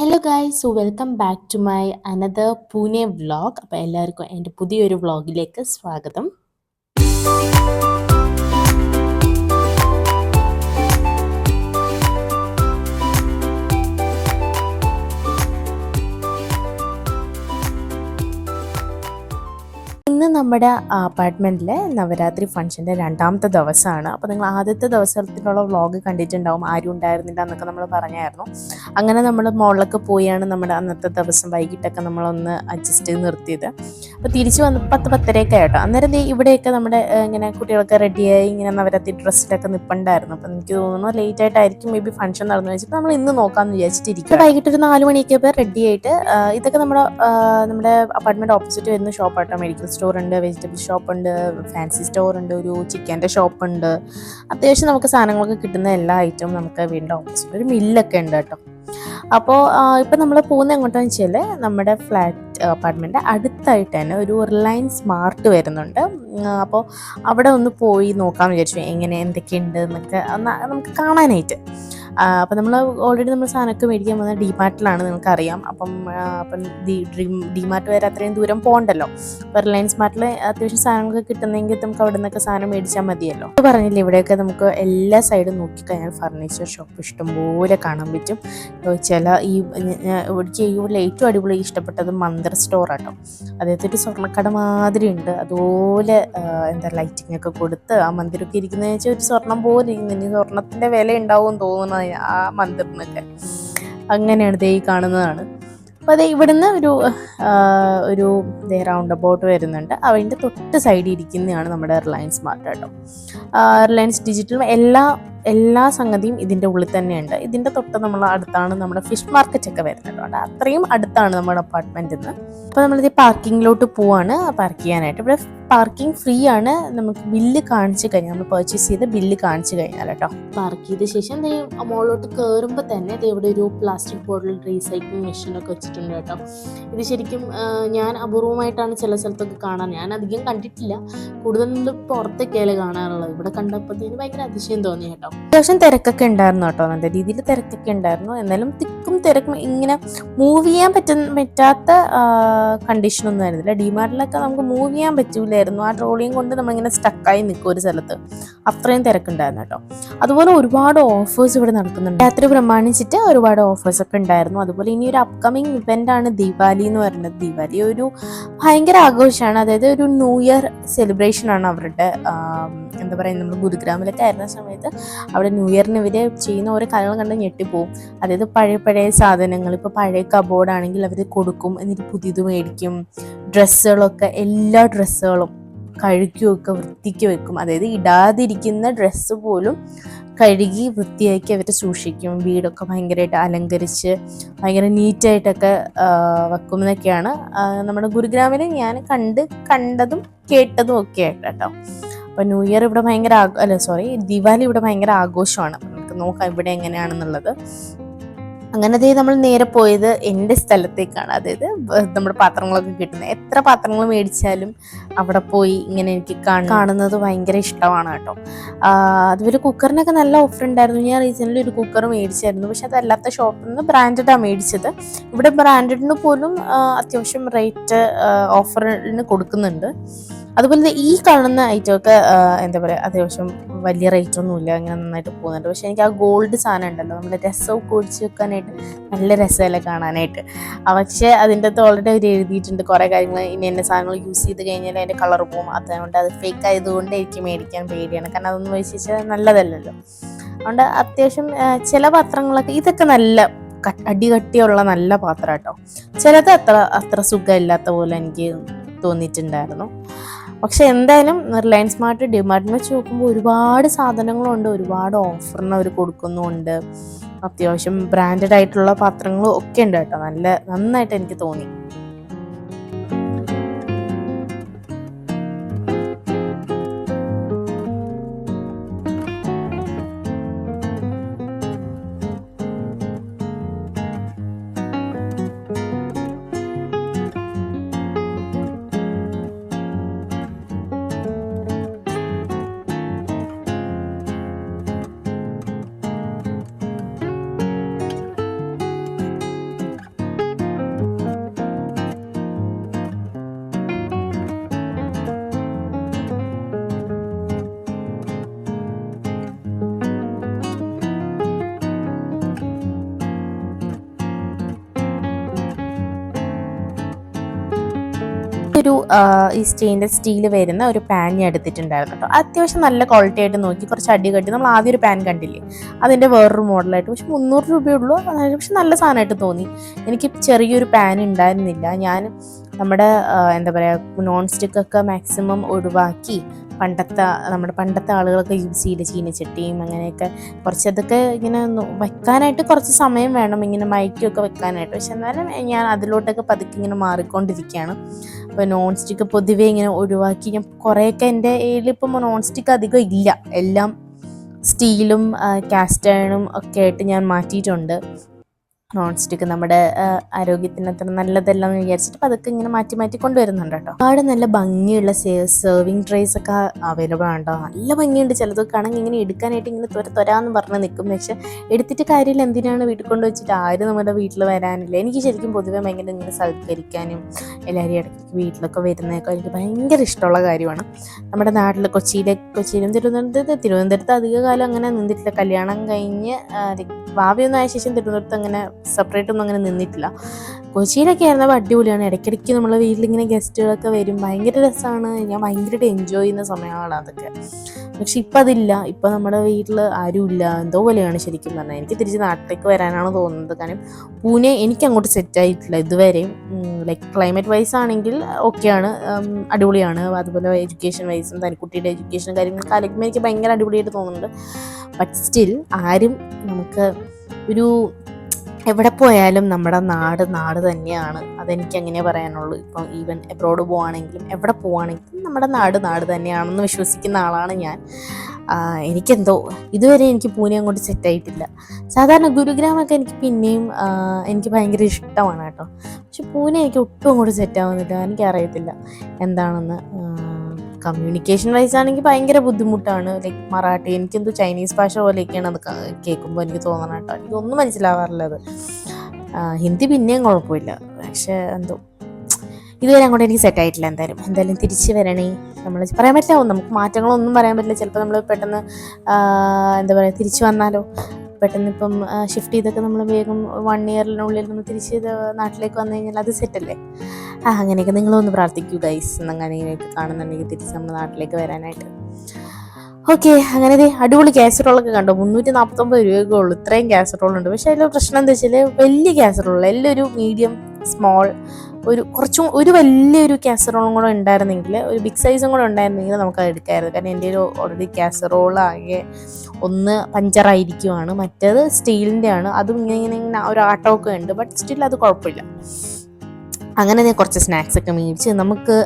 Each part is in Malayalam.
Hello guys, so welcome back to my another Pune vlog. അപ്പോൾ എല്ലാവർക്കും എൻ്റെ പുതിയൊരു വ്ളോഗിലേക്ക് സ്വാഗതം. ഇന്ന് നമ്മുടെ അപ്പാർട്ട്മെൻറ്റിലെ നവരാത്രി ഫംഗ്ഷൻ്റെ രണ്ടാമത്തെ ദിവസമാണ്. അപ്പോൾ നിങ്ങൾ ആദ്യത്തെ ദിവസത്തിലുള്ള വ്ളോഗ് കണ്ടിട്ടുണ്ടാവും, ആരും ഉണ്ടായിരുന്നില്ല എന്നൊക്കെ നമ്മൾ പറഞ്ഞായിരുന്നു. അങ്ങനെ നമ്മൾ മുകളിലൊക്കെ പോയാണ് നമ്മുടെ അന്നത്തെ ദിവസം വൈകിട്ടൊക്കെ നമ്മളൊന്ന് അഡ്ജസ്റ്റ് ചെയ്ത് നിർത്തിയത്. അപ്പോൾ തിരിച്ച് വന്ന് 10-10:30 ആയിട്ടോ. അന്നേരം ഇവിടെയൊക്കെ നമ്മുടെ ഇങ്ങനെ കുട്ടികളൊക്കെ റെഡിയായി ഇങ്ങനെ നവരാത്രി ഡ്രസ്സിലൊക്കെ നിൽപ്പുണ്ടായിരുന്നു. അപ്പോൾ എനിക്ക് തോന്നുന്നു ലേറ്റ് ആയിട്ടായിരിക്കും മേ ബി ഫംഗ്ഷൻ നടന്നു വെച്ചിട്ട് നമ്മൾ ഇന്ന് നോക്കാമെന്ന് വിചാരിച്ചിട്ടിരിക്കും. വൈകിട്ട് ഒരു 4 മണിയൊക്കെ റെഡി ആയിട്ട് ഇതൊക്കെ നമ്മുടെ അപ്പാർട്ട്മെൻറ്റ് ഓപ്പോസിറ്റ് വരുന്ന ഷോപ്പാട്ടോ. മെഡിക്കൽ സ്റ്റോർ ഉണ്ട്, വെജിറ്റബിൾ ഷോപ്പ് ഉണ്ട്, ഫാൻസി സ്റ്റോർ ഉണ്ട്, ഒരു ചിക്കൻ്റെ ഷോപ്പ് ഉണ്ട്. അത്യാവശ്യം നമുക്ക് സാധനങ്ങളൊക്കെ കിട്ടുന്ന എല്ലാ ഐറ്റവും നമുക്ക് വീടിൻ്റെ ഓപ്പോസിറ്റ് ഒരു മില്ലൊക്കെ ഉണ്ട് കേട്ടോ. അപ്പോൾ ഇപ്പം നമ്മൾ പോകുന്നത് എങ്ങോട്ടാന്ന് വെച്ചാൽ നമ്മുടെ ഫ്ലാറ്റ് അപ്പാർട്ട്മെൻറ്റ് അടുത്തായിട്ട് തന്നെ ഒരു റിലയൻസ് സ്മാർട്ട് വരുന്നുണ്ട്. അപ്പോൾ അവിടെ ഒന്ന് പോയി നോക്കാമെന്ന് വിചാരിച്ചു, എങ്ങനെ എന്തൊക്കെയുണ്ട് എന്നൊക്കെ നമുക്ക് കാണാനായിട്ട്. അപ്പം നമ്മൾ ഓൾറെഡി നമ്മൾ സാധനമൊക്കെ മേടിക്കാൻ പോകുന്നത് ഡിമാർട്ടിലാണ്, നിങ്ങൾക്കറിയാം. അപ്പം ഡിമാർട്ട് വരെ അത്രയും ദൂരം പോകണ്ടല്ലോ. അപ്പോൾ റിലയൻസ് മാർട്ടിൽ അത്യാവശ്യം സാധനങ്ങളൊക്കെ കിട്ടുന്നെങ്കിൽ നമുക്ക് അവിടെ നിന്നൊക്കെ സാധനം മേടിച്ചാൽ മതിയല്ലോ. അപ്പോൾ പറഞ്ഞില്ലേ, ഇവിടെയൊക്കെ നമുക്ക് എല്ലാ സൈഡും നോക്കിക്കഴിഞ്ഞാൽ ഫർണിച്ചർ ഷോപ്പ് ഇഷ്ടംപോലെ കാണാൻ പറ്റും. ഇവിടെ ഏറ്റവും അടിപൊളി ഇഷ്ടപ്പെട്ടത് മന്ദിർ സ്റ്റോറാട്ടോ. അതായത് ഒരു സ്വർണ്ണക്കട മാതിരി ഉണ്ട്, അതുപോലെ ലൈറ്റിംഗ് ഒക്കെ കൊടുത്ത് ആ മന്ദിരമൊക്കെ ഇരിക്കുന്നതെന്ന് വെച്ചാൽ ഒരു സ്വർണ്ണം പോലെ ഇരിക്കുന്നു. സ്വർണ്ണത്തിൻ്റെ വില ഉണ്ടാവും തോന്നുന്നത് ആ മന്ദിറിനൊക്കെ. അങ്ങനെയാണ് ഈ കാണുന്നതാണ്. അപ്പോൾ അത് ഇവിടുന്ന് ഒരു റൗണ്ട് അബൌട്ട് വരുന്നുണ്ട്. അതിൻ്റെ തൊട്ട് സൈഡിൽ ഇരിക്കുന്നതാണ് നമ്മുടെ റിലയൻസ് സ്മാർട്ട് കേട്ടോ. റിലയൻസ് ഡിജിറ്റൽ എല്ലാ സംഗതിയും ഇതിൻ്റെ ഉള്ളിൽ തന്നെയുണ്ട്. ഇതിൻ്റെ തൊട്ട് നമ്മൾ അടുത്താണ് നമ്മുടെ ഫിഷ് മാർക്കറ്റൊക്കെ വരുന്നത്. അതുകൊണ്ട് അത്രയും അടുത്താണ് നമ്മുടെ അപ്പാർട്ട്മെൻറ്റിൽ നിന്ന്. അപ്പോൾ നമ്മളിത് പാർക്കിങ്ങിലോട്ട് പോവാണ് പാർക്ക് ചെയ്യാനായിട്ട്. ഇവിടെ പാർക്കിംഗ് ഫ്രീ ആണ്. നമുക്ക് ബില്ല് കാണിച്ചു കഴിഞ്ഞാൽ, നമ്മൾ പർച്ചേസ് ചെയ്ത് ബില്ല് കാണിച്ചു കഴിഞ്ഞാൽ കേട്ടോ. പാർക്ക് ചെയ്ത ശേഷം മുകളിലോട്ട് കയറുമ്പോൾ തന്നെ ഇവിടെ ഒരു പ്ലാസ്റ്റിക് ബോട്ടിൽ റീസൈക്ലിംഗ് മെഷീനൊക്കെ വെച്ചിട്ടുണ്ട് കേട്ടോ. ഇത് ശരിക്കും ഞാൻ അപൂർവമായിട്ടാണ് ചില സ്ഥലത്തൊക്കെ കാണാൻ, ഞാൻ അധികം കണ്ടിട്ടില്ല. കൂടുതലും പുറത്തൊക്കെയല്ലേ കാണാറുള്ളത്. ഇവിടെ കണ്ടപ്പോഴത്തേന് ഭയങ്കര അതിശയം തോന്നി കേട്ടോ. അത്യാവശ്യം തിരക്കൊക്കെ ഉണ്ടായിരുന്നു കേട്ടോ, നല്ല രീതിയിൽ തിരക്കൊക്കെ ഉണ്ടായിരുന്നു. എന്നാലും തിക്കും തിരക്കും ഇങ്ങനെ മൂവ് ചെയ്യാൻ പറ്റാത്ത കണ്ടീഷനൊന്നും ആയിരുന്നില്ല. ഡിമാർട്ടിലൊക്കെ നമുക്ക് മൂവ് ചെയ്യാൻ പറ്റൂലായിരുന്നു. ആ ട്രോളിയും കൊണ്ട് നമ്മളിങ്ങനെ സ്റ്റക്കായി നിൽക്കും ഒരു സ്ഥലത്ത്, അത്രയും തിരക്കുണ്ടായിരുന്നു കേട്ടോ. അതുപോലെ ഒരുപാട് ഓഫേഴ്സ് ഇവിടെ നടക്കുന്നുണ്ട്. രാത്രി പ്രമാണിച്ചിട്ട് ഒരുപാട് ഓഫേഴ്സ് ഒക്കെ ഉണ്ടായിരുന്നു. അതുപോലെ ഇനി ഒരു അപ്കമിങ് ഇവന്റ് ആണ് ദീപാവലി എന്ന് പറയുന്നത്. ദീപാവലി ഒരു ഭയങ്കര ആഘോഷമാണ്. അതായത് ഒരു ന്യൂ ഇയർ സെലിബ്രേഷൻ ആണ് അവരുടെ. എന്താ പറയുക, നമ്മൾ ഗുരുഗ്രാമിലൊക്കെ ആയിരുന്ന സമയത്ത് അവിടെ ന്യൂ ഇയറിന് ഇവർ ചെയ്യുന്ന ഓരോ കാര്യങ്ങൾ കണ്ട് ഞെട്ടിപ്പോവും. അതായത് പഴയ സാധനങ്ങൾ, ഇപ്പോൾ പഴയ കബോർഡാണെങ്കിൽ അവർ കൊടുക്കും, എന്നിട്ട് പുതിയത് മേടിക്കും. ഡ്രസ്സുകളൊക്കെ, എല്ലാ ഡ്രസ്സുകളും കഴുകിയൊക്കെ വൃത്തിക്ക് വെക്കും. അതായത് ഇടാതിരിക്കുന്ന ഡ്രസ്സ് പോലും കഴുകി വൃത്തിയാക്കി അവർ സൂക്ഷിക്കും. വീടൊക്കെ ഭയങ്കരമായിട്ട് അലങ്കരിച്ച് ഭയങ്കര നീറ്റായിട്ടൊക്കെ വെക്കും എന്നൊക്കെയാണ് നമ്മുടെ ഗുരുഗ്രാമിൽ ഞാൻ കണ്ടതും കേട്ടതും ഒക്കെ ആയിട്ട് കേട്ടോ. അപ്പോൾ ന്യൂ ഇയർ ഇവിടെ ദിവാലി ഇവിടെ ഭയങ്കര ആഘോഷമാണ്. നമുക്ക് നോക്കാം ഇവിടെ എങ്ങനെയാണെന്നുള്ളത്. അങ്ങനെ നമ്മൾ നേരെ പോയത് എൻ്റെ സ്ഥലത്തേക്കാണ്. അതായത് നമ്മുടെ പാത്രങ്ങളൊക്കെ കിട്ടുന്നത്, എത്ര പാത്രങ്ങൾ മേടിച്ചാലും അവിടെ പോയി ഇങ്ങനെ എനിക്ക് കാണുന്നത് ഭയങ്കര ഇഷ്ടമാണ് കേട്ടോ. അതുപോലെ കുക്കറിനൊക്കെ നല്ല ഓഫർ ഉണ്ടായിരുന്നു. ഞാൻ റീസെൻ്റ്ലി ഒരു കുക്കർ മേടിച്ചായിരുന്നു, പക്ഷെ അതല്ലാത്ത ഷോപ്പിൽ നിന്ന് ബ്രാൻഡഡാണ് മേടിച്ചത്. ഇവിടെ ബ്രാൻഡഡിന് പോലും അത്യാവശ്യം റേറ്റ് ഓഫറിന് കൊടുക്കുന്നുണ്ട്. അതുപോലെ ഈ കാണുന്ന ഐറ്റമൊക്കെ എന്താ പറയുക, അത്യാവശ്യം വലിയ റേറ്റ് ഒന്നുമില്ല, അങ്ങനെ നന്നായിട്ട് പോകുന്നുണ്ട്. പക്ഷെ എനിക്ക് ആ ഗോൾഡ് സാധനം ഉണ്ടല്ലോ, നമ്മുടെ രസമൊക്കെ ഒഴിച്ച് വെക്കാനായിട്ട് നല്ല രസമല്ലേ കാണാനായിട്ട്. പക്ഷേ അതിൻ്റെ അകത്ത് ഓൾറെഡി അവർ എഴുതിയിട്ടുണ്ട് കുറേ കാര്യങ്ങൾ. ഇനി എൻ്റെ സാധനങ്ങൾ യൂസ് ചെയ്ത് കഴിഞ്ഞാൽ അതിൻ്റെ കളർ പോകും, അതുകൊണ്ട് അത് ഫേക്ക് ആയതുകൊണ്ട് എനിക്ക് മേടിക്കാൻ പേടിയാണ്. കാരണം അതൊന്നും വെച്ചാൽ നല്ലതല്ലല്ലോ. അതുകൊണ്ട് അത്യാവശ്യം ചില പാത്രങ്ങളൊക്കെ, ഇതൊക്കെ നല്ല അടികട്ടിയുള്ള നല്ല പാത്രം കേട്ടോ. ചിലത് അത്ര സുഖമില്ലാത്ത പോലെ എനിക്ക് തോന്നിയിട്ടുണ്ടായിരുന്നു. പക്ഷെ എന്തായാലും റിലയൻസ് സ്മാർട്ട് ഡിമാർട്ടിനെ വെച്ച് നോക്കുമ്പോൾ ഒരുപാട് സാധനങ്ങളുണ്ട്, ഒരുപാട് ഓഫറിന് അവർ കൊടുക്കുന്നുമുണ്ട്. അത്യാവശ്യം ബ്രാൻഡഡ് ആയിട്ടുള്ള പാത്രങ്ങളും ഒക്കെ ഉണ്ട് കേട്ടോ. നന്നായിട്ട് എനിക്ക് തോന്നി. ഈ സ്റ്റെയിൻലെസ് സ്റ്റീൽ വരുന്ന ഒരു പാൻ ഞാൻ എടുത്തിട്ടുണ്ടായിരുന്നു കേട്ടോ. അത്യാവശ്യം നല്ല ക്വാളിറ്റി ആയിട്ട് നോക്കി കുറച്ച് അടി കട്ടി. നമ്മൾ ആദ്യം ഒരു പാൻ കണ്ടില്ലേ, അതിൻ്റെ വേറൊരു മോഡലായിട്ട്. പക്ഷെ 300 രൂപയുള്ളൂ. പക്ഷെ നല്ല സാധനമായിട്ട് തോന്നി. എനിക്ക് ചെറിയൊരു പാൻ ഉണ്ടായിരുന്നില്ല. ഞാൻ നമ്മുടെ എന്താ പറയുക, നോൺ സ്റ്റിക്കൊക്കെ മാക്സിമം ഒഴിവാക്കി പണ്ടത്തെ ആളുകളൊക്കെ യൂസ് ചെയ്ത ചീനച്ചട്ടിയും അങ്ങനെയൊക്കെ കുറച്ചതൊക്കെ ഇങ്ങനെ വെക്കാനായിട്ട് കുറച്ച് സമയം വേണം, ഇങ്ങനെ മയക്കൊക്കെ വെക്കാനായിട്ട്. പക്ഷെ എന്നാലും ഞാൻ അതിലോട്ടൊക്കെ പതുക്കെ ഇങ്ങനെ മാറിക്കൊണ്ടിരിക്കുകയാണ്. അപ്പോൾ നോൺ സ്റ്റിക്ക് പൊതുവേ ഇങ്ങനെ ഒഴിവാക്കി ഞാൻ കുറേയൊക്കെ, എൻ്റെ കയ്യിലിപ്പം നോൺ സ്റ്റിക്ക് അധികം ഇല്ല, എല്ലാം സ്റ്റീലും കാസ്റ്റ് അയണും ഒക്കെ ആയിട്ട് ഞാൻ മാറ്റിയിട്ടുണ്ട്. നോൺ സ്റ്റിക്ക് നമ്മുടെ ആരോഗ്യത്തിന് അത്ര നല്ലതല്ല എന്ന് വിചാരിച്ചിട്ട് അതൊക്കെ ഇങ്ങനെ മാറ്റി മാറ്റി കൊണ്ടുവരുന്നുണ്ട് കേട്ടോ. ഒരുപാട് നല്ല ഭംഗിയുള്ള സെർവിങ് ട്രേസ് ഒക്കെ അവൈലബിൾ ആണ് കേട്ടോ. നല്ല ഭംഗിയുണ്ട്. ചിലതൊക്കെ ആണെങ്കിൽ ഇങ്ങനെ എടുക്കാനായിട്ട് ഇങ്ങനെ തൊരാന്ന് പറഞ്ഞ് നിൽക്കും. പക്ഷെ എടുത്തിട്ട് കാര്യമില്ല, എന്തിനാണ് വീട്ടിൽ കൊണ്ട് വെച്ചിട്ട് ആരും നമ്മുടെ വീട്ടിൽ വരാനില്ല. എനിക്ക് ശരിക്കും പൊതുവെ ഭയങ്കര ഇങ്ങനെ സൽക്കരിക്കാനും എല്ലാവരും ഇടയ്ക്ക് വീട്ടിലൊക്കെ വരുന്നതൊക്കെ എനിക്ക് ഭയങ്കര ഇഷ്ടമുള്ള കാര്യമാണ്. നമ്മുടെ നാട്ടിൽ കൊച്ചിയിലും തിരുവനന്തപുരത്ത് അധിക കാലം അങ്ങനെ നിന്നിട്ടില്ല. കല്യാണം കഴിഞ്ഞ് ഭാവിയൊന്നും ആയ ശേഷം തിരുവനന്തപുരത്ത് അങ്ങനെ സെപ്പറേറ്റ് ഒന്നും അങ്ങനെ നിന്നിട്ടില്ല. കൊച്ചിയിലൊക്കെ ആയിരുന്നപ്പോൾ അടിപൊളിയാണ്. ഇടയ്ക്കിടയ്ക്ക് നമ്മളെ വീട്ടിലിങ്ങനെ ഗസ്റ്റുകളൊക്കെ വരും, ഭയങ്കര രസമാണ്. ഞാൻ ഭയങ്കരമായിട്ട് എൻജോയ് ചെയ്യുന്ന സമയങ്ങളാണ് അതൊക്കെ. പക്ഷെ ഇപ്പം അതില്ല. ഇപ്പം നമ്മുടെ വീട്ടിൽ ആരുമില്ല, എന്തോ പോലെയാണ് ശരിക്കും പറഞ്ഞാൽ. എനിക്ക് തിരിച്ച് നാട്ടിലേക്ക് വരാനാണ് തോന്നുന്നത്. കാരണം പൂനെ എനിക്ക് അങ്ങോട്ട് സെറ്റായിട്ടില്ല ഇതുവരെയും. ലൈക്ക് ക്ലൈമറ്റ് വൈസ് ആണെങ്കിൽ ഓക്കെയാണ്, അടിപൊളിയാണ്. അതുപോലെ എഡ്യൂക്കേഷൻ വൈസും തനിക്കുട്ടിയുടെ എഡ്യൂക്കേഷനും കാര്യങ്ങളൊക്കെ ആലോചിക്കുമ്പോൾ എനിക്ക് ഭയങ്കര അടിപൊളിയായിട്ട് തോന്നുന്നുണ്ട്. ബട്ട് സ്റ്റിൽ ആരും നമുക്ക് ഒരു എവിടെ പോയാലും നമ്മുടെ നാട് തന്നെയാണ്. അതെനിക്ക് അങ്ങനെ പറയാനുള്ളൂ. ഇപ്പം ഈവൻ എബ്രോഡ് പോവുകയാണെങ്കിലും എവിടെ പോവുകയാണെങ്കിലും നമ്മുടെ നാട് തന്നെയാണെന്ന് വിശ്വസിക്കുന്ന ആളാണ് ഞാൻ. എനിക്കെന്തോ ഇതുവരെ എനിക്ക് പൂനെ അങ്ങോട്ട് സെറ്റായിട്ടില്ല. സാധാരണ ഗുരുഗ്രാമൊക്കെ എനിക്ക് പിന്നെയും എനിക്ക് ഭയങ്കര ഇഷ്ടമാണ് കേട്ടോ. പക്ഷെ പൂനെ എനിക്ക് ഒട്ടും അങ്ങോട്ട് സെറ്റാവുന്നില്ല. എനിക്കറിയത്തില്ല എന്താണെന്ന്. കമ്മ്യൂണിക്കേഷൻ വൈസ് ആണെങ്കിൽ ഭയങ്കര ബുദ്ധിമുട്ടാണ്. ലൈക്ക് മറാഠി, എനിക്കെന്തോ ചൈനീസ് ഭാഷ പോലെയൊക്കെയാണ് അത് കേൾക്കുമ്പോൾ എനിക്ക് തോന്നണം കേട്ടോ. എനിക്കൊന്നും മനസ്സിലാവാറില്ല അത്. ഹിന്ദി പിന്നെയും കുഴപ്പമില്ല. പക്ഷേ എന്തോ ഇതുവരെ അങ്ങോട്ട് എനിക്ക് സെറ്റായിട്ടില്ല. എന്തായാലും തിരിച്ച് വരണേ. നമ്മൾ പറയാൻ പറ്റില്ല, നമുക്ക് മാറ്റങ്ങളൊന്നും പറയാൻ പറ്റില്ല. ചിലപ്പോൾ നമ്മൾ പെട്ടെന്ന് എന്താ പറയുക തിരിച്ചു വന്നാലോ. പെട്ടെന്ന് ഇപ്പം ഷിഫ്റ്റ് ചെയ്തൊക്കെ നമ്മൾ വേഗം 1 ഇയറിനുള്ളിൽ നമ്മൾ തിരിച്ച് നാട്ടിലേക്ക് വന്നു കഴിഞ്ഞാൽ അത് സെറ്റല്ലേ. അങ്ങനെയൊക്കെ നിങ്ങളൊന്ന് പ്രാർത്ഥിക്കൂ ഗൈസ്. അങ്ങനെയൊക്കെ കാണുന്നുണ്ടെങ്കിൽ തിരിച്ച് നമ്മുടെ നാട്ടിലേക്ക് വരാനായിട്ട്. ഓക്കെ, അങ്ങനെ അടിപൊളി കാസറോളൊക്കെ കണ്ടോ. 349 രൂപയൊക്കെ ഉള്ളൂ. ഇത്രയും കാസറോളുണ്ട്. പക്ഷെ അതിൽ പ്രശ്നം എന്താ വെച്ചാൽ വലിയ കാസറോൾ, എല്ലാം ഒരു മീഡിയം സ്മോൾ, ഒരു വലിയൊരു കാസറോളും കൂടെ ഉണ്ടായിരുന്നെങ്കിൽ, ഒരു ബിഗ് സൈസും കൂടെ ഉണ്ടായിരുന്നെങ്കിൽ നമുക്കത് എടുക്കാമായിരുന്നു. കാരണം എൻ്റെ ഒരു ഓൾറെഡി കാസറോൾ ആകെ ഒന്ന് പഞ്ചറായിരിക്കുവാണ്. മറ്റേത് സ്റ്റീലിൻ്റെ ആണ്. അതും ഇങ്ങനെ ഒരു ആട്ടമൊക്കെ ഉണ്ട്. ബട്ട് സ്റ്റിൽ അത് കുഴപ്പമില്ല. അങ്ങനെ ഞാൻ കുറച്ച് സ്നാക്സ് ഒക്കെ മേടിച്ച് നമുക്ക്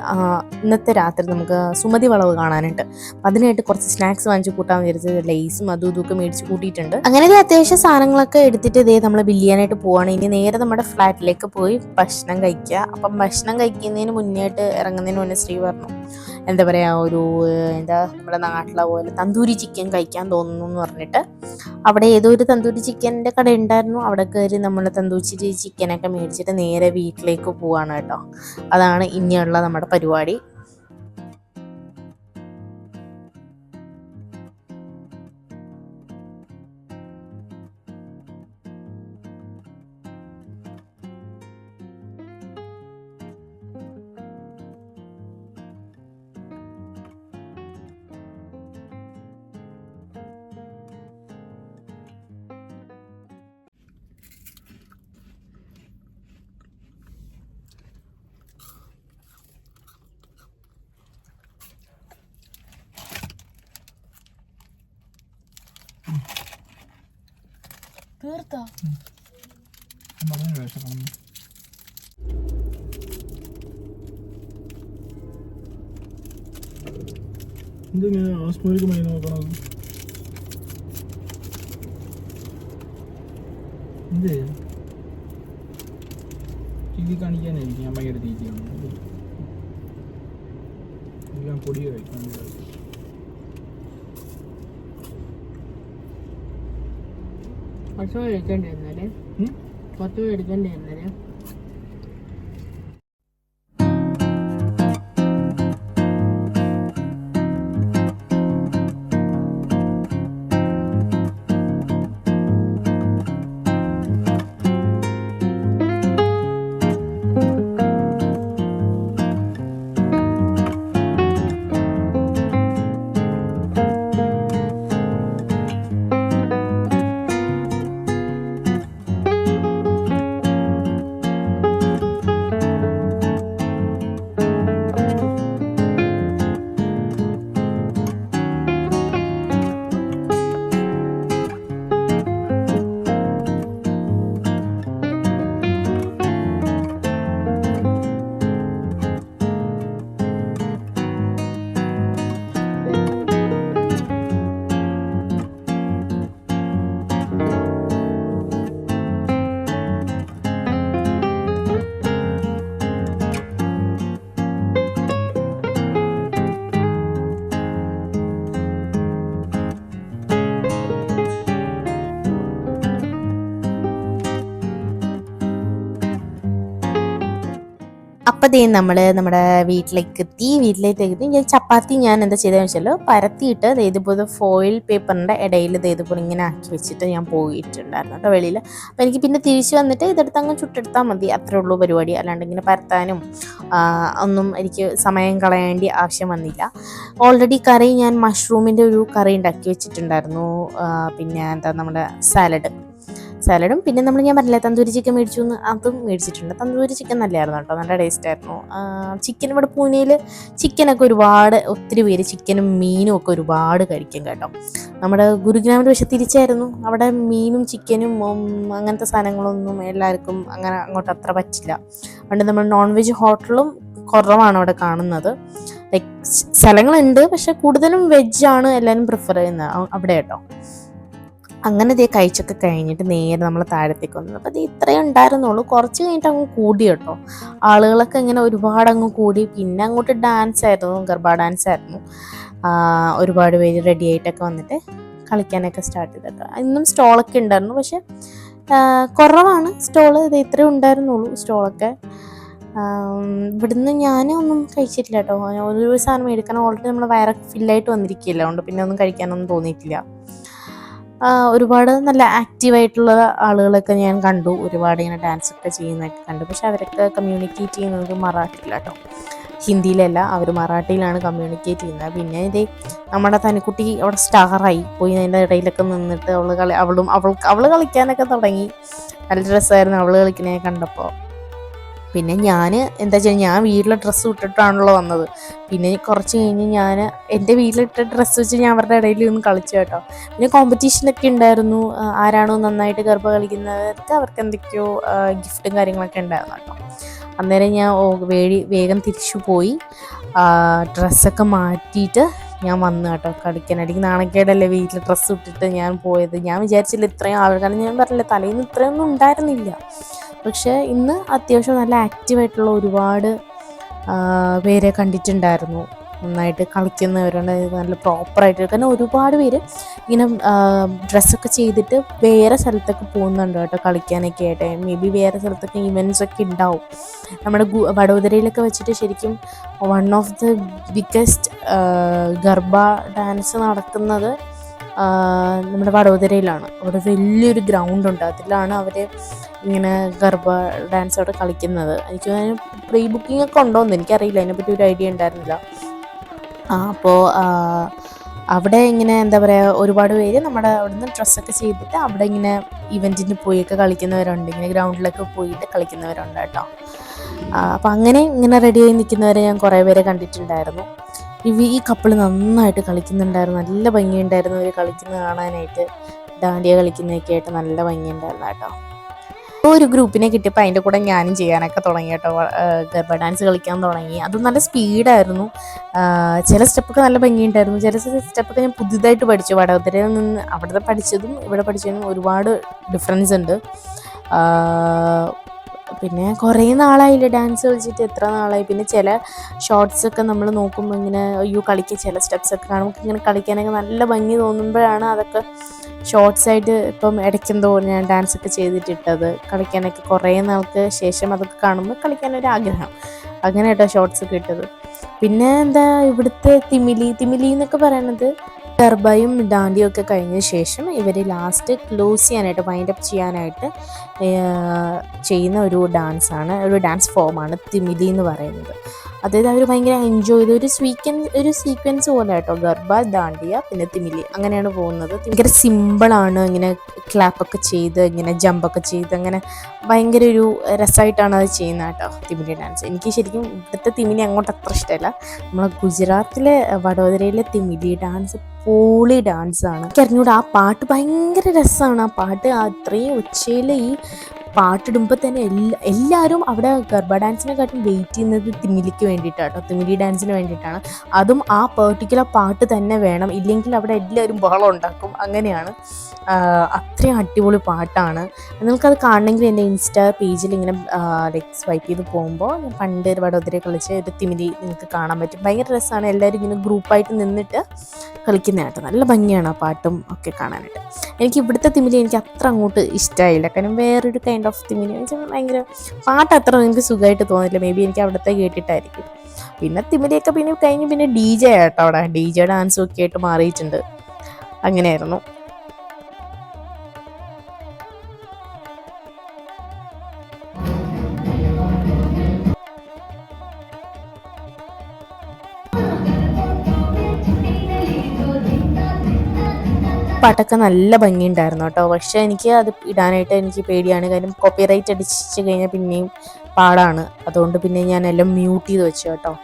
ഇന്നത്തെ രാത്രി നമുക്ക് സുമതി വളവ് കാണാനുണ്ട്. അതിനായിട്ട് കുറച്ച് സ്നാക്സ് വാങ്ങിച്ച് കൂട്ടാൻ വിചാരിച്ചത് ലേസും അതും ഇതൊക്കെ മേടിച്ച് കൂട്ടിയിട്ടുണ്ട്. അങ്ങനെ അത്യാവശ്യം സാധനങ്ങളൊക്കെ എടുത്തിട്ട് നമ്മൾ ബില്ലിയാനായിട്ട് പോവാണ്. ഇനി നേരെ നമ്മുടെ ഫ്ലാറ്റിലേക്ക് പോയി ഭക്ഷണം കഴിക്കുക. അപ്പം ഭക്ഷണം കഴിക്കുന്നതിന് മുന്നേയായിട്ട് ഇറങ്ങുന്നതിന് മുന്നേ ശ്രീ പറഞ്ഞു എന്താ പറയുക, നമ്മുടെ നാട്ടിലെ പോലെ തന്തൂരി ചിക്കൻ കഴിക്കാൻ തോന്നുന്നു എന്ന് പറഞ്ഞിട്ട് അവിടെ ഏതോ ഒരു തന്തൂരി ചിക്കൻ്റെ കട ഉണ്ടായിരുന്നു. അവിടെ കയറി നമ്മൾ തന്തൂരി ചിക്കനൊക്കെ മേടിച്ചിട്ട് നേരെ വീട്ടിലേക്ക് പോവാണ് കേട്ടോ. അതാണ് ഇനിയുള്ള നമ്മുടെ പരിപാടി. തീർത്താ എന്തിനാ ആസ്മരികമായി നോക്കണം? എന്ത് ടി വി കാണിക്കാനായിരിക്കും ഞാൻ ഭയങ്കര തീറ്റിയാണ്. എല്ലാം പൊടിയോ കഴിക്കാൻ ഭക്ഷണം കഴിക്കേണ്ടി വന്നാലേ 10 എടുക്കേണ്ടി വന്നാലേ. അപ്പോൾ ദേ നമ്മൾ നമ്മുടെ വീട്ടിലേക്ക് എത്തി ഞാൻ ചപ്പാത്തി ഞാൻ എന്താ ചെയ്തതെന്ന് വെച്ചാൽ പരത്തിയിട്ട് ഇതുപോലെ ഫോയിൽ പേപ്പറിൻ്റെ ഇടയിൽ ഇതുപോലെ ഇങ്ങനെ ആക്കി വെച്ചിട്ട് ഞാൻ പോയിട്ടുണ്ടായിരുന്നു കേട്ടോ വെളിയിൽ. അപ്പോൾ എനിക്ക് പിന്നെ തിരിച്ച് വന്നിട്ട് ഇതെടുത്ത് അങ്ങ് ചുട്ടെടുത്താൽ മതി, അത്രേ ഉള്ളൂ പരിപാടി. അല്ലാണ്ട് ഇങ്ങനെ പരത്താനും ഒന്നും എനിക്ക് സമയം കളയേണ്ടി ആവശ്യം വന്നില്ല. ഓൾറെഡി കറി ഞാൻ മഷ്റൂമിൻ്റെ ഒരു കറി ഉണ്ടാക്കി വെച്ചിട്ടുണ്ടായിരുന്നു. പിന്നെ എന്താ നമ്മുടെ സാലഡും പിന്നെ ഞാൻ പറഞ്ഞില്ലേ തന്തൂരി ചിക്കൻ മേടിച്ചു എന്ന്, അതും മേടിച്ചിട്ടുണ്ട്. തന്തൂരി ചിക്കൻ നല്ലതായിരുന്നു കേട്ടോ, നല്ല ടേസ്റ്റ് ആയിരുന്നു. ചിക്കൻ ഇവിടെ പൂനെയിൽ ചിക്കനൊക്കെ ഒത്തിരി പേര് ചിക്കനും മീനും ഒക്കെ ഒരുപാട് കഴിക്കും കേട്ടോ. നമ്മുടെ ഗുരുഗ്രാമിൻ്റെ പക്ഷെ തിരിച്ചായിരുന്നു, അവിടെ മീനും ചിക്കനും അങ്ങനത്തെ സാധനങ്ങളൊന്നും എല്ലാവർക്കും അങ്ങനെ അങ്ങോട്ട് അത്ര പറ്റില്ല. അതുകൊണ്ട് നമ്മൾ നോൺ വെജ് ഹോട്ടലും കുറവാണ് അവിടെ കാണുന്നത്. ലൈക്ക് സ്ഥലങ്ങളുണ്ട്, പക്ഷെ കൂടുതലും വെജാണ് എല്ലാവരും പ്രിഫർ ചെയ്യുന്നത് അവിടെ കേട്ടോ. അങ്ങനെ കഴിച്ചൊക്കെ കഴിഞ്ഞിട്ട് നേരെ നമ്മൾ താഴത്തേക്ക് വന്നത്. അപ്പോൾ ഇത്രയും ഉണ്ടായിരുന്നുള്ളൂ. കുറച്ച് കഴിഞ്ഞിട്ട് അങ്ങ് കൂടി കേട്ടോ, ആളുകളൊക്കെ ഇങ്ങനെ ഒരുപാട് അങ്ങ് കൂടി. പിന്നെ അങ്ങോട്ട് ഡാൻസ് ആയിരുന്നു, ഗർബ ഡാൻസ് ആയിരുന്നു. ഒരുപാട് പേര് റെഡി ആയിട്ടൊക്കെ വന്നിട്ട് കളിക്കാനൊക്കെ സ്റ്റാർട്ട് ചെയ്തിട്ടോ. ഇന്നും സ്റ്റോളൊക്കെ ഉണ്ടായിരുന്നു, പക്ഷെ കുറവാണ് സ്റ്റോള്. ഇത്രയും ഉണ്ടായിരുന്നുള്ളൂ സ്റ്റോളൊക്കെ. ഇവിടുന്ന് ഞാനൊന്നും കഴിച്ചിട്ടില്ല കേട്ടോ. ഒരു സാധനം മേടിക്കണം, ഓൾറെഡി നമ്മൾ വയറൊക്കെ ഫില്ലായിട്ട് വന്നിരിക്കുകയല്ല, അതുകൊണ്ട് പിന്നെ ഒന്നും കഴിക്കാനൊന്നും തോന്നിയിട്ടില്ല. ഒരുപാട് നല്ല ആക്റ്റീവായിട്ടുള്ള ആളുകളൊക്കെ ഞാൻ കണ്ടു, ഒരുപാട് ഇങ്ങനെ ഡാൻസൊക്കെ ചെയ്യുന്നതൊക്കെ കണ്ടു. പക്ഷെ അവരൊക്കെ കമ്മ്യൂണിക്കേറ്റ് ചെയ്യുന്നത് മറാഠിയില്ല കേട്ടോ, ഹിന്ദിയിലല്ല, അവർ മറാഠിയിലാണ് കമ്മ്യൂണിക്കേറ്റ് ചെയ്യുന്നത്. പിന്നെ നമ്മുടെ തനിക്കുട്ടി അവിടെ സ്റ്റാറായി പോയി, അതിൻ്റെ ഇടയിലൊക്കെ നിന്നിട്ട് അവൾ കളിക്കാനൊക്കെ തുടങ്ങി. നല്ല രസമായിരുന്നു അവൾ കളിക്കുന്നതൊക്കെ കണ്ടപ്പോൾ. പിന്നെ ഞാൻ എന്താ വെച്ചാൽ ഞാൻ വീട്ടിലെ ഡ്രസ്സ് ഇട്ടിട്ടാണല്ലോ വന്നത്. പിന്നെ കുറച്ച് കഴിഞ്ഞ് ഞാൻ എൻ്റെ വീട്ടിലിട്ട ഡ്രസ്സ് വെച്ച് ഞാൻ അവരുടെ ഇടയിൽ നിന്ന് കളിച്ചു കേട്ടോ. പിന്നെ കോമ്പറ്റീഷനൊക്കെ ഉണ്ടായിരുന്നു, ആരാണോ നന്നായിട്ട് ഗർഭ കളിക്കുന്നവർക്ക് അവർക്ക് എന്തൊക്കെയോ ഗിഫ്റ്റും കാര്യങ്ങളൊക്കെ ഉണ്ടായിരുന്നു കേട്ടോ. അന്നേരം ഞാൻ വേഗം തിരിച്ചു പോയി ഡ്രസ്സൊക്കെ മാറ്റിയിട്ട് ഞാൻ വന്നു കേട്ടോ കളിക്കാനായിട്ട്. നാണക്കേടല്ലേ വീട്ടിൽ ഡ്രസ്സ് ഇട്ടിട്ട് ഞാൻ പോയത്. ഞാൻ വിചാരിച്ചില്ല ഇത്രയും ആളുകൾ, കാരണം ഞാൻ പറഞ്ഞില്ല തലേന്ന് ഇത്രയൊന്നും ഉണ്ടായിരുന്നില്ല. പക്ഷേ ഇന്ന് അത്യാവശ്യം നല്ല ആക്റ്റീവായിട്ടുള്ള ഒരുപാട് പേരെ കണ്ടിട്ടുണ്ടായിരുന്നു, നന്നായിട്ട് കളിക്കുന്നവരുണ്ട്, നല്ല പ്രോപ്പറായിട്ട്. കാരണം ഒരുപാട് പേര് ഇങ്ങനെ ഡ്രസ്സൊക്കെ ചെയ്തിട്ട് വേറെ സ്ഥലത്തൊക്കെ പോകുന്നുണ്ട് കേട്ടോ കളിക്കാനൊക്കെ ആയിട്ട്. മേ ബി വേറെ സ്ഥലത്തൊക്കെ ഇവൻറ്റ്സ് ഒക്കെ ഉണ്ടാവും. നമ്മുടെ വഡോദരയിലൊക്കെ വെച്ചിട്ട് ശരിക്കും one of the biggest garba dance നടക്കുന്നത് നമ്മുടെ വഡോദരയിലാണ്. അവിടെ വലിയൊരു ഗ്രൗണ്ടുണ്ട്, അതിലാണ് അവർ ഇങ്ങനെ ഗർബ ഡാൻസ് അവിടെ കളിക്കുന്നത്. എനിക്ക് പ്രീ ബുക്കിംഗ് ഒക്കെ ഉണ്ടോയെന്ന് എനിക്കറിയില്ല, അതിനെപ്പറ്റി ഒരു ഐഡിയ ഉണ്ടായിരുന്നില്ല. അപ്പോൾ അവിടെ ഇങ്ങനെ എന്താ പറയുക, ഒരുപാട് പേര് നമ്മുടെ അവിടുന്ന് ഡ്രസ്സൊക്കെ ചെയ്തിട്ട് അവിടെ ഇങ്ങനെ ഇവൻറ്റിന് പോയൊക്കെ കളിക്കുന്നവരുണ്ട്, ഇങ്ങനെ ഗ്രൗണ്ടിലൊക്കെ പോയിട്ട് കളിക്കുന്നവരുണ്ട് കേട്ടോ. അപ്പോൾ അങ്ങനെ ഇങ്ങനെ റെഡിയായി നിൽക്കുന്നവരെ ഞാൻ കുറേ പേരെ കണ്ടിട്ടുണ്ടായിരുന്നു. ഈ കപ്പിൾ നന്നായിട്ട് കളിക്കുന്നുണ്ടായിരുന്നു, നല്ല ഭംഗിയുണ്ടായിരുന്നു അവർ കളിക്കുന്നത് കാണാനായിട്ട്. ഡാൻഡിയ കളിക്കുന്നതൊക്കെ ആയിട്ട് നല്ല ഭംഗിയുണ്ടായിരുന്നു കേട്ടോ. ഒരു ഗ്രൂപ്പിനെ കിട്ടിയപ്പോൾ അതിൻ്റെ കൂടെ ഞാനും ചെയ്യാനൊക്കെ തുടങ്ങി കേട്ടോ, ഗർബ ഡാൻസ് കളിക്കാൻ തുടങ്ങി. അതും നല്ല സ്പീഡായിരുന്നു. ചില സ്റ്റെപ്പൊക്കെ നല്ല ഭംഗിയുണ്ടായിരുന്നു, ചില സ്റ്റെപ്പൊക്കെ ഞാൻ പുതിയതായിട്ട് പഠിച്ചു. വഡോദരയിൽ നിന്ന് അവിടെ പഠിച്ചതും ഇവിടെ പഠിച്ചതും ഒരുപാട് ഡിഫറൻസ് ഉണ്ട്. പിന്നെ കുറേ നാളായില്ലേ ഡാൻസ് കളിച്ചിട്ട്, എത്ര നാളായി. പിന്നെ ചില ഷോർട്സൊക്കെ നമ്മൾ നോക്കുമ്പോൾ ഇങ്ങനെ കളിക്കുക, ചില സ്റ്റെപ്സൊക്കെ കാണുമ്പോൾ ഇങ്ങനെ കളിക്കാനൊക്കെ നല്ല ഭംഗി തോന്നുമ്പോഴാണ് അതൊക്കെ ഷോർട്സായിട്ട് ഇപ്പം ഇടയ്ക്കെന്തോ ഞാൻ ഡാൻസൊക്കെ ചെയ്തിട്ടിട്ടത് കളിക്കാനൊക്കെ കുറേ നാൾക്ക് ശേഷം അതൊക്കെ കാണുമ്പോൾ കളിക്കാനൊരാഗ്രഹം, അങ്ങനെ കേട്ടോ ഷോർട്സൊക്കെ ഇട്ടത്. പിന്നെ എന്താ ഇവിടുത്തെ തിമിലി എന്നൊക്കെ പറയണത് ഗർബയും ഡാൻഡിയും ഒക്കെ കഴിഞ്ഞ ശേഷം ഇവർ ലാസ്റ്റ് ക്ലോസ് ചെയ്യാനായിട്ട്, വൈൻഡപ്പ് ചെയ്യാനായിട്ട് ചെയ്യുന്ന ഒരു ഡാൻസ് ഫോമാണ് തിമിലി എന്ന് പറയുന്നത്. അതായത് അവർ ഭയങ്കര എൻജോയ് ചെയ്ത് ഒരു സീക്വൻസ് പോലെ കേട്ടോ, ഗർബ, ഡാൻഡിയ, പിന്നെ തിമിലി, അങ്ങനെയാണ് പോകുന്നത്. ഭയങ്കര സിമ്പിളാണ്, ഇങ്ങനെ ക്ലാപ്പൊക്കെ ചെയ്ത് ഇങ്ങനെ ജമ്പൊക്കെ ചെയ്ത് അങ്ങനെ ഭയങ്കര ഒരു രസമായിട്ടാണ് അത് ചെയ്യുന്നത് കേട്ടോ തിമിലി ഡാൻസ്. എനിക്ക് ശരിക്കും ഇവിടുത്തെ തിമിലി അങ്ങോട്ട് അത്ര ഇഷ്ടമല്ല. നമ്മളെ ഗുജറാത്തിലെ വഡോദരയിലെ തിമിലി ഡാൻസ് പൊളി ഡാൻസാണ്. എനിക്ക് അറിഞ്ഞൂടെ, ആ പാട്ട് ഭയങ്കര രസമാണ്. ആ പാട്ട് അത്രയും ഉച്ചയിൽ ഈ പാട്ടിടുമ്പോൾ തന്നെ എല്ലാവരും അവിടെ ഗർബ ഡാൻസിനെക്കാട്ടും വെയിറ്റ് ചെയ്യുന്നത് തിമിലിക്ക് വേണ്ടിയിട്ടാണ്, തിമിലി ഡാൻസിന് വേണ്ടിയിട്ടാണ്. അതും ആ പെർട്ടിക്കുലർ പാട്ട് തന്നെ വേണം, ഇല്ലെങ്കിൽ അവിടെ എല്ലാവരും ബഹളം ഉണ്ടാക്കും. അങ്ങനെയാണ്, അത്രയും അടിപൊളി പാട്ടാണ്. നിങ്ങൾക്കത് കാണണമെങ്കിൽ എൻ്റെ ഇൻസ്റ്റാ പേജിൽ ഇങ്ങനെ സ്വൈപ്പ് ചെയ്ത് പോകുമ്പോൾ ഞാൻ പണ്ട് വഡോദര കളിച്ച ഒരു തിമിലി നിങ്ങൾക്ക് കാണാൻ പറ്റും. ഭയങ്കര രസമാണ്, എല്ലാവരും ഇങ്ങനെ ഗ്രൂപ്പായിട്ട് നിന്നിട്ട് കളിക്കുന്ന കേട്ടോ. നല്ല ഭംഗിയാണ് ആ പാട്ടും ഒക്കെ കാണാനായിട്ട്. എനിക്ക് ഇവിടുത്തെ തിമിലി എനിക്ക് അത്ര അങ്ങോട്ട് ഇഷ്ടമായില്ല. കാരണം വേറൊരു കൈൻഡ് ഓഫ് തിമിലി വെച്ചാൽ ഭയങ്കര പാട്ട് അത്ര എനിക്ക് സുഖമായിട്ട് തോന്നില്ല. മേ ബി എനിക്ക് അവിടുത്തെ കേട്ടിട്ടായിരിക്കും. പിന്നെ തിമിലിയൊക്കെ പിന്നെ കഴിഞ്ഞ് പിന്നെ ഡി ജെ ആട്ടോ. അവിടെ ഡി ജെ ഡാൻസും ഒക്കെ ആയിട്ട് മാറിയിട്ടുണ്ട്. അങ്ങനെയായിരുന്നു. പാട്ടൊക്കെ നല്ല ഭംഗിയുണ്ടായിരുന്നു കേട്ടോ. പക്ഷേ എനിക്ക് അത് ഇടാനായിട്ട് എനിക്ക് പേടിയാണ്. കാര്യം കോപ്പിറൈറ്റ് അടിച്ച് കഴിഞ്ഞാൽ പിന്നെയും പാടാണ്. അതുകൊണ്ട് പിന്നെ ഞാൻ എല്ലാം മ്യൂട്ട് ചെയ്ത് വെച്ചു കേട്ടോ.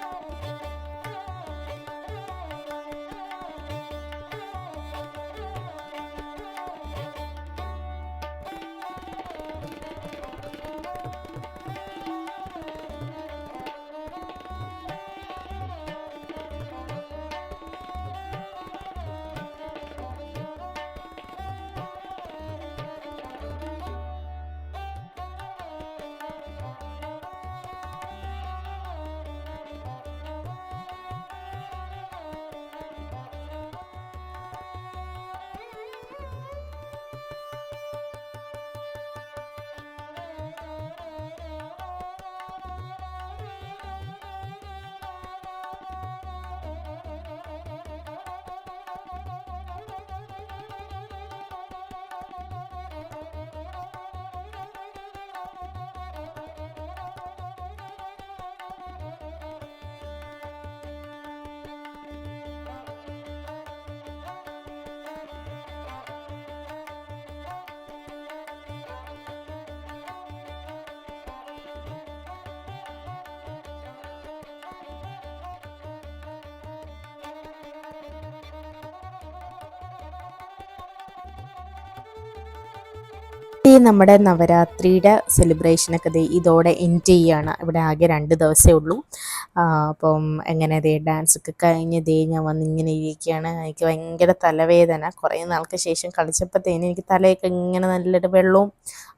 നമ്മുടെ നവരാത്രിയുടെ സെലിബ്രേഷനൊക്കെ ഇതോടെ എൻഡ് ചെയ്യുകയാണ്. ഇവിടെ ആകെ 2 ദിവസമേ ഉള്ളൂ. അപ്പം എങ്ങനെ ഡാൻസൊക്കെ കഴിഞ്ഞ് ഞാൻ വന്നിങ്ങനെ ഇരിക്കുകയാണ്. എനിക്ക് ഭയങ്കര തലവേദന. കുറേ നാൾക്ക് ശേഷം കളിച്ചപ്പോഴത്തേനും എനിക്ക് തലയൊക്കെ ഇങ്ങനെ നല്ലൊരു വെള്ളവും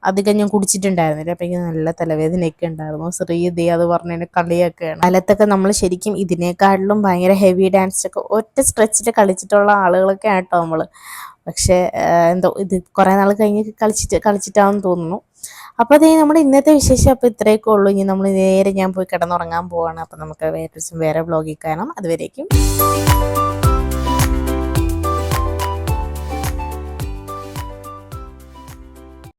അധികം ഞാൻ കുടിച്ചിട്ടുണ്ടായിരുന്നില്ല. അപ്പം എനിക്ക് നല്ല തലവേദനയൊക്കെ ഉണ്ടായിരുന്നു. ശ്രീ അത് പറഞ്ഞതിന് കളിയൊക്കെയാണ്. കാലത്തൊക്കെ നമ്മൾ ശരിക്കും ഇതിനേക്കാളിലും ഭയങ്കര ഹെവി ഡാൻസൊക്കെ ഒറ്റ സ്ട്രെച്ചിൽ കളിച്ചിട്ടുള്ള ആളുകളൊക്കെ ആട്ടോ നമ്മൾ. പക്ഷേ എന്തോ ഇത് കുറേ നാൾ കഴിഞ്ഞ് കളിച്ചിട്ടാണെന്ന് തോന്നുന്നു. അപ്പോൾ അതേ നമ്മുടെ ഇന്നത്തെ വിശേഷം അപ്പോൾ ഇത്രയൊക്കെ ഉള്ളൂ. ഇനി നമ്മൾ നേരെ ഞാൻ പോയി കിടന്നുറങ്ങാൻ പോവാണ്. അപ്പോൾ നമുക്ക് വേറെ വ്ളോഗിൽ കാണാം. അതുവരേക്കും